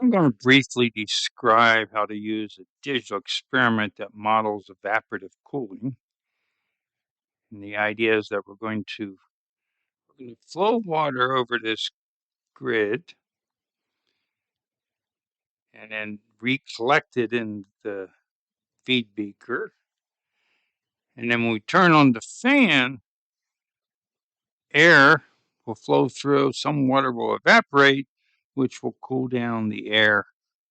I'm going to briefly describe how to use a digital experiment that models evaporative cooling. And the idea is that we're going to flow water over this grid and then recollect it in the feed beaker. And then when we turn on the fan, air will flow through, some water will evaporate, which will cool down the air.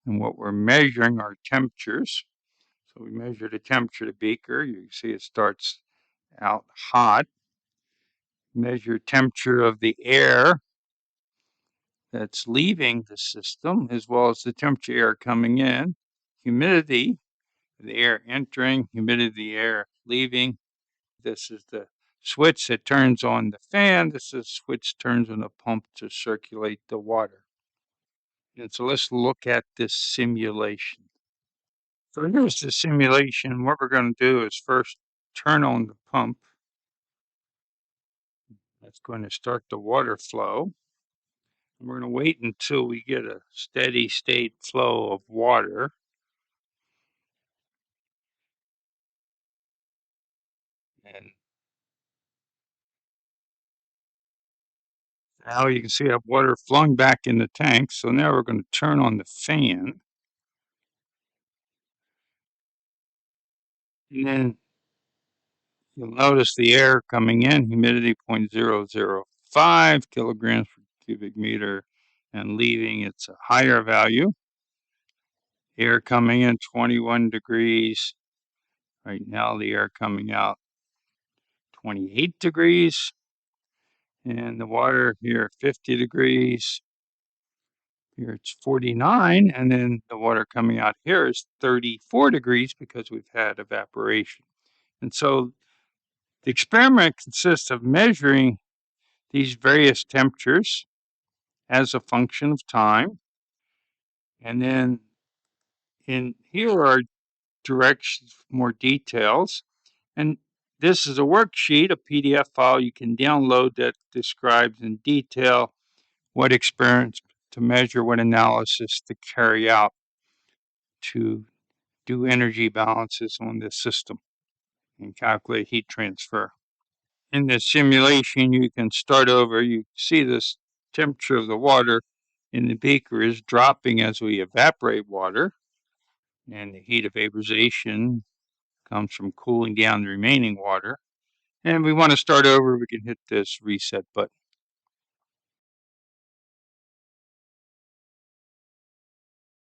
And what we're measuring are temperatures. So we measure the temperature of the beaker. You can see it starts out hot. Measure temperature of the air that's leaving the system, as well as the temperature air coming in, humidity, the air entering, humidity of the air leaving. This is the switch that turns on the fan. This is the switch turns on the pump to circulate the water. And so let's look at this simulation. So here's the simulation. What we're going to do is first turn on the pump. That's going to start the water flow. We're going to wait until we get a steady state flow of water. And now you can see that water flung back in the tank. So now we're going to turn on the fan. And then you'll notice the air coming in, humidity 0.005 kilograms per cubic meter, and leaving, it's a higher value. Air coming in 21 degrees. Right now the air coming out 28 degrees. And the water here 50 degrees. Here it's 49, and then the water coming out here is 34 degrees because we've had evaporation. And so the experiment consists of measuring these various temperatures as a function of time. And then in here are directions, more details. And this is a worksheet, a PDF file you can download that describes in detail what experiments to measure, what analysis to carry out to do energy balances on this system and calculate heat transfer. In this simulation, you can start over. You see this temperature of the water in the beaker is dropping as we evaporate water, and the heat of vaporization comes from cooling down the remaining water. And if we want to start over, we can hit this reset button.